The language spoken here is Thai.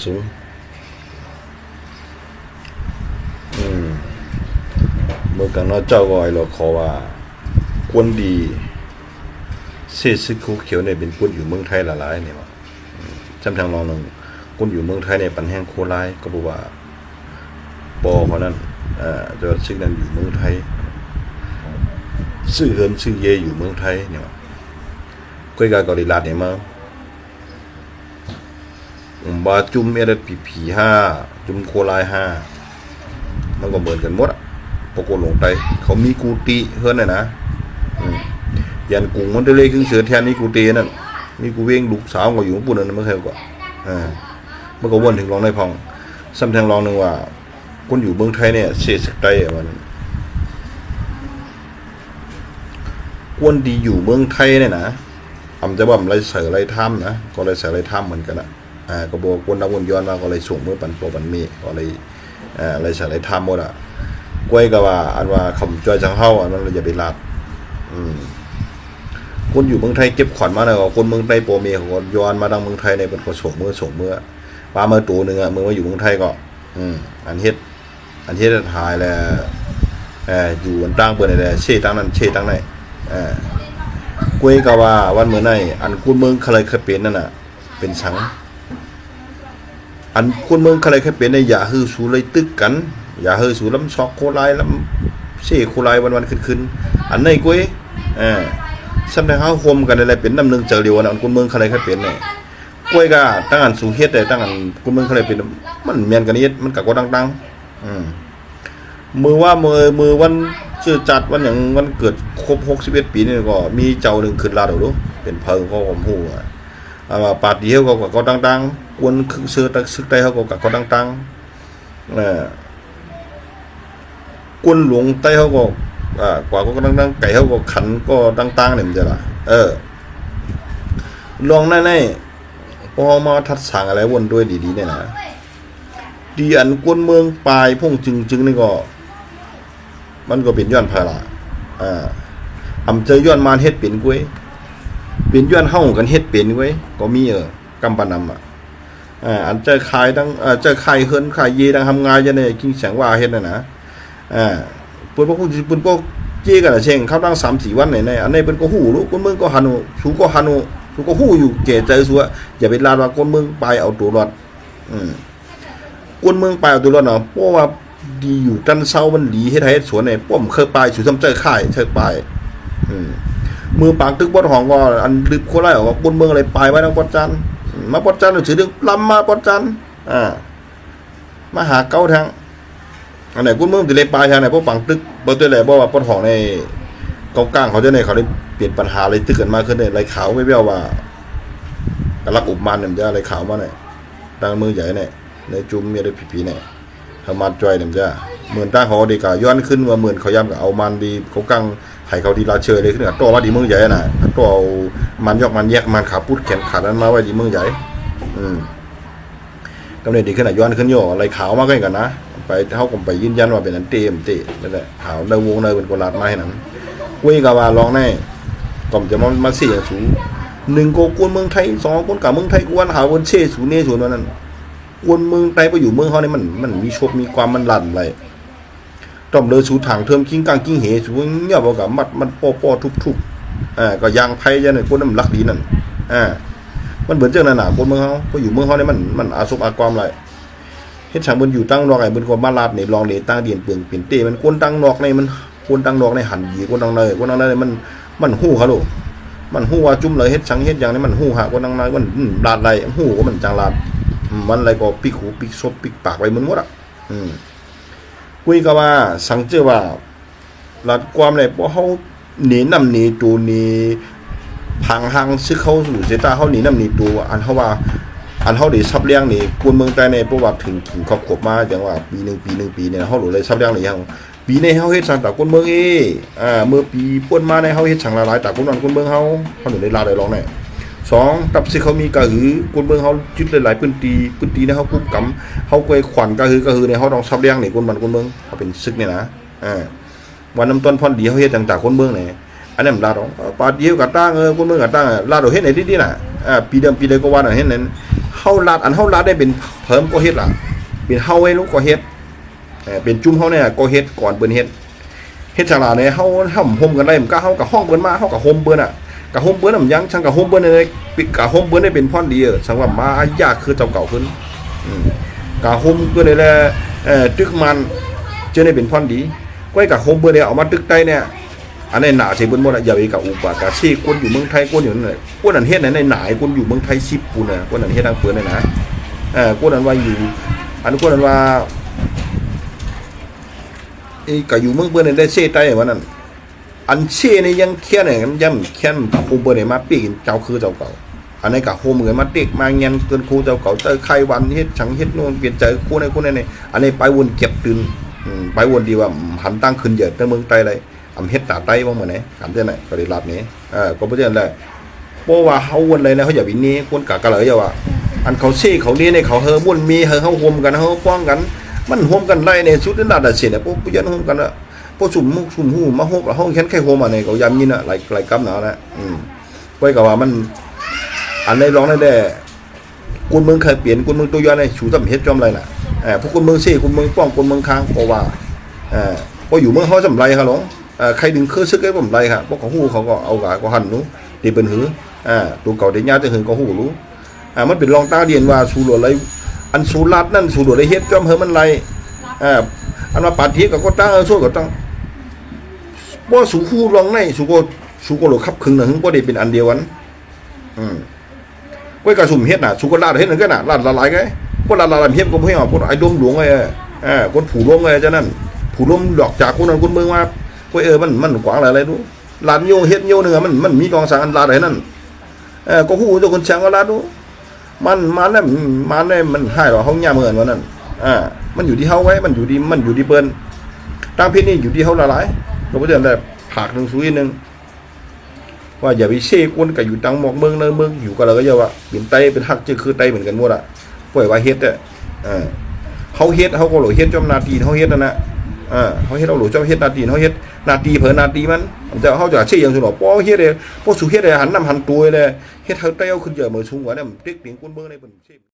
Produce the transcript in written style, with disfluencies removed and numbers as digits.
สูงเมื่อกันเราเจ้าก็ไอ้เราขอว่ากวนดีเศษซึกคูเขียวเนี่ยเป็นกวนอยู่เมืองไทยหลายๆเนี่ยว่าจำทางลองหนึ่งกวนอยู่เมืองไทยเนี่ยปันแห้งโคไลก็บอกว่าปอเขานั้นจะซึกนั้นอยู่เมืองไทยซื่อเฮินซื่อเยอยู่เมืองไทยเนี่ยว่าก้อยกาเกาหลีลาดเนี่ยมาบาจุ่มเอเดผีห้าจุ่มโคไลห้ามันก็เหมือนกันหมดปกลงไปเขามีกูตีเฮิรนนะยันกุ้งมันได้เลยขึ้นเสือแทนนี่กูตีนั่นมีกูเว้งลูกสาวก็อยู่ปุ่นนั่นมันเคยกว่ามันก็วนถึงรองในพองซ้ำแทงรองหนึ่งว่าคนอยู่เมืองไทยเนี่ยเสียสักใจมันกวนดีอยู่เมืองไทยเนี่ยนะจะว่าอะไรเสืออะไรถ้ำนะก็อะไรเสืออะไรถ้ำเหมือนกันนะก็บอกคนนักวนย้อนมาก็เลยส่งเมื่อปันโปปันเมฆก็เลยอะไรเสืออะไรถ้ำหมดอ่ะกล้วยก็ว่าอันว่าคำจอยจังเฮาอันนั้นเราจะไปรับคนอยู่เมืองไทยเก็บขวัญมาเลยคนเมืองไทยโปรเมียของย้อนมาดังเมืองไทยในเป็นคนส่งเมื่อปลาเมื่อตัวหนึ่งเมื่อมาอยู่เมืองไทยก็อันเฮ็ดถ่ายแล้วอยู่อันตั้งเปิดอะไรเช่ตั้งนั้นเช่ตั้งไหนกล้วยก็ว่าวันเมื่อไหนอันคุณเมืองเคยเป็นนั่นน่ะเป็นสังอันคุณเมืองเคยเป็นในอย่าฮือสูเลยตึกกันอย่าเฮยสูล้ำซอกโคไลล้ำเช่โคไลวันขึ้นอันไหนกุ้ยซ้ำแต่เขาโฮมกันอะไรเป็นน้ำหนึ่งเจอเดียวนะคนเมืองใครเป็นเนี่ยกุ้ยก็ตั้งอันสูงเฮ็ดแต่ตั้งอันคนเมืองใครเป็นมันเมียนกันนี้มันกับก็ดังมือว่ามือวันชื่อจัดวันอย่างวันเกิดครบ61 ปีนี่ก็มีเจ้าหนึ่งขึ้นลาดดูเป็นเพิงก็ผมหูว่าปาร์ตี้เขาก็ดังกวนเสื้อตักซึกได้เขาก็ดังกวนหลวงใต้เขาก็กว่าก็ดังไก่เขาก็ขันก็ดังเนี่ยมันจะล่ะลองแน่ๆพอมาทัดสั่งอะไรวนด้วยดีๆเนี่ยนะดีอันกวนเมืองปลายพงจึงนี่ก็มันก็เป็นย้อนพาราเจอย้อนมาเฮ็ดเป็นกุ้ยเป็นย้อนเฮากันเฮ็ดเป็นกุ้ยก็มีกำปนำอันเจอขายดังเจอขายเฮิรนขายเยดังทำงานจะเนี่ยกินแสงว่าเฮ็ดนะปุ่นพวกเจ๊กันเช่งเขาตั้ง3-4 วันไหนอันนี้เป็นก็หูรู้คนเมืองก็ฮันุสูก็ฮันุสูก็หูอยู่เก๋ใจสัวอย่าไปลาดว่าคนเมืองไปเอาตัวรอดคนเมืองไปเอาตัวรอดเนาะเพราะว่าดีอยู่จันเศร้ามันดีเฮ็ดให้สวนเนี่ยป้อมเคยไปสู่ซ้ำใจค่ายเชิดไปมือปากตึกบดห้องก็อันลึกโคไล่ออกคนเมืองอะไรไปไว้ทางปอดจันมาปอดจันถือเรื่องลำมาปอดจันมาหาเก้าทางอันไหนคุณเมืองติเลยปลายทางไหนพวกปังตึกเบอร์ตัวไหนบอกว่าปนหองในเกาก้างเขาจะในเขาได้เปลี่ยนปัญหาอะไรตึกกันมากขึ้นในไรขาวไม่เบี้ยวว่ากระลักอุบมันเนี่ยจะอะไรขาวมาเนี่ยดังมือใหญ่เนี่ยในจุ่มมีอะไรผีเนี่ยทำมันจอยเนี่ยจะเหมือนตั้งเขาดีกว่าย้อนขึ้นว่าเหมือนเขาย้ำกับเอามันดีเขาก้างไห้เขาดีลาเชยเลยขึ้นกับตัวว่าดีมือใหญ่น่ะตัวเอามันยกมันแยกมันขาพุดแขนขาดนั้นมาไว้ดีมือใหญ่กำเนิดดีขึ้นย้อนขึ้นโย่อะไรขาวมากขึ้นกันนะไปเขาก็ไปยืนยันว่าเป็นอันเต็มนั่นแหละขาวในวงในเป็นคนลาดมาให้นั้นกุ้ยกว่าลองแน่ก่อมจะมาเสียสูง1ก็กวนเมืองไทย2คนกับเมืองไทยกวนหาคนเช่สูเน่สูนั้นกวนเมืองไทยไปอยู่เมืองเขาเนี่ยมันมีโชคมีความมันลั่นอะไรต้อมเลยสูถังเทิมกิ้งกลางกิ้งเหสูเนี่ยบอกกับมันป้อทุบก็ยางไผ่ยันคนนั้นรักดีนั่นมันเหมือนเจ้าหน้าคนเมืองเขาไปอยู่เมืองเขาเนี่ยมันอาสมอากรอะไรเฮ็ดช่างบนอยู่ตั้งนอกไอ้บนคนบ้านลาดนี่ลองเลยตั้งเดียนเปลืองเปลี่ยนเต้มันคนตั้งนอกในมันคนตั้งนอกในหันยีคนตั้งในมันหู้เขาลูกมันหู้ว่าจุ่มเลยเฮ็ดช่างเฮ็ดอย่างนี้มันหู้หาคนตั้งในมันลาดไรหู้ก็มันจังลาดมันอะไรก็ปิกหูปิกซบปิกปากไปมันหมดคุยก็ว่าสังเจอว่าลาดความอะไรเพราะเขาหนีน้ำหนีตัวนี้พังหังซึกเขาสู่เสตาเขาหนีน้ำหนีตัวอันเขาว่าอันเขาได้ซับเลี้ยงนี่คนเมืองใต้ในประวัติถึงครอบครัวมาอย่างว่าปีหนึ่งเนี่ยเขาหลุดเลยซับเลี้ยงนี่ยังปีในเขาเฮ็ดสั่งจากคนเมืองเมื่อปีป่นมาในเขาเฮ็ดสั่งหลายๆจากคนนั้นคนเมืองเขาหลุดได้ลาได้ร้องเนี่ย2ตับสิเขามีกระหือคนเมืองเขายึดหลายๆพื้นที่ในเขาคุบกำเขาเคยขวัญกระหือในเขาต้องซับเลี้ยงนี่คนเมืองเขาเป็นซึกเนี่ยนะวันน้ำต้นพรดีเขาเฮ็ดต่างๆคนเมืองเนี่ยอันนี้มันลาดปาเดียวกับตั้งคนเมืองกับตั้งลาดเฮ็ดไหนดีๆน่ะปีเดิมก็ว่าน่ะเฮ็ดนั้น เฮาลาดอันเฮาลาดได้เป็นเพิ่มก็เฮ็ดล่ะเป็นเฮาไว้ลูกก็เฮ็ดเป็นจุ่มเฮาเนี่ยก็เฮ็ดก่อนเปิ้นเฮ็ดฉลาดเนี่ยเฮาห่ำห่มกันได้มันก็เฮากับห้องเปิ้นมาเฮากับห่มเปิ้นอ่ะกับห่มเปิ้นมันยังช่างกับห่มเปิ้นได้ปิดกับห่มเปิ้นได้เป็นพรดีสังว่ามายากคือเจ้าเก่าขึ้นกับห่มเปิ้นได้แลตึกมันเจอได้เป็นพรดีก้อยกับห่มเปิ้นเนี่ยเอามาตึกใต้เนี่ยอันนี้หนาสิเปิ้นบ่ล่ะอย่าไปกับอุปากาซี่คนอยู่เมืองไทยคนอยู่นั่นแหละคนนั้นเฮ็ดในหนาคนอยู่เมืองไทย10ปุ่นน่ะคนนั้นเฮ็ดทางเปิ้นน่ะนะคนนั้นว่าอยู่อันคนนั้นว่าก็อยู่เมืองเปิ้นได้เซ่ใต้ว่านั่นอันเซ่นี่ยังเคียนเนี่ยย่ำเคียนกับโฮมเปิ้นมาปีกเจ้าคือเจ้าเก่าอันนี้ก็โฮมเหมือนมาเด็กมาเงียนเกินครูเจ้าเก่าเจอใครวันเฮ็ดฉังเฮ็ดโน่นเปลี่ยนใจคู่ในคู่ในอันนี้ไปวนเก็บตื่นไปวนดีว่าหันตั้งขึ้นเยอะในเมืองไทยเลยอำเฮ็ดตาไต้ว่าเหมือนไหนถามเจ้าไหนก็ได้รับนี้ก็บ่เจ้าได้เพราะว่าเฮาวนเลยนะเขาอย่าบินนี้คนกะกะเลยอย่าว่าอันเขาเซ่เขานี่ในเขาเฮอมุ่นมีเฮอเฮาโฮมกันเฮาฟ้องกันมันโฮมกันไล่ในสุดนั้นน่ะเสียเนี่ยพวกผู้ยันโฮมกันอะพวกสุ่มหูมาโฮมห้องแค่นแค่โฮมอ่ะเนี่ยเขายามยินอ่ะหลายกำหนานะไว้ก็ว่ามันอันในร้องได้คุณเมืองเคยเปลี่ยนคุณเมืองตัวย้อนในชูตำเฮ็ดจอมไรน่ะพวกคุณเมืองเซ่คุณเมืองป้องคุณเมืองค้างก็ว่าพออยู่เมืองเฮาจำไรครับหลงใครดึงเครื่องซึกให้ผมไรครับพวกเขาหู้เขาก็เอากะก็หันนู้ตีเป็นหือตัวเก่าได้ญาติจะหึงก็หู้รู้มันเป็นรองตาเดียนว่าสูโหลดไรอันสูรัดนั่นสูโหลดได้เฮ็ดจอมเฮมันไรอันว่าปาทีก็ตั้งสู้ก็ตั้งบ่สูคู่รองในสูก็โหลคับครึ่งน่ะหึงบ่ได้เป็นอันเดียวกันก้อยกระสุ่มเฮ็ดน่ะสูก็ลาดเฮ็ดนั่นก็น่ะลาดละลายไงคนลาดเฮ็ดก็บ่ให้เอาคนไอ้ดมหลวงไอ้คนผู้ลมไงจังนั้นผู้ลมดอกจากคนนั้นคนเมืองมาก้อยมันกว้างอะไรดูลาดโยเฮ็ดโยนึงอ่ะมันมีกองสังอันลาดให้นั่นก็ฮู้ตัวคนแซงก็ลาดดูมันมันให้ว่าเฮาย่าเหมือนว่านั่นมันอยู่ที่เฮาไว้มันอยู่ที่เปิ้นตั้งเพศนี่อยู่ที่เฮาละหลายก็บ่ได้แต่ภาคนึงสู้อีนึงว่าอย่าไปเซ่คนก็อยู่ตังหมอกเมืองเนอเมืองอยู่ก็แล้วก็อย่าว่าเป็นไตเป็นฮักจะคือไตเหมือนกันหมดอ่ะปล่อยว่าเฮ็ดเฮาเฮ็ดเฮาก็โหลเฮ็ดจอมนาทีเฮาเฮ็ดนั่นน่ะเฮาเฮ็ดเอาโหลเจ้าเฮ็ดนาทีเฮาเฮ็ดนาทีเผอนาทีมันจะเฮาจะเซ่อย่างซุเนาะป้อเฮ็ดเลยป้อสู่เฮ็ดเลยหันน้ำหันตัวเลยเฮ็ดเฮาไตเอาขึ้นเยอะมื้อสูงกว่านั้นติ๊กติงคนเมืองในเปิ้นเซ่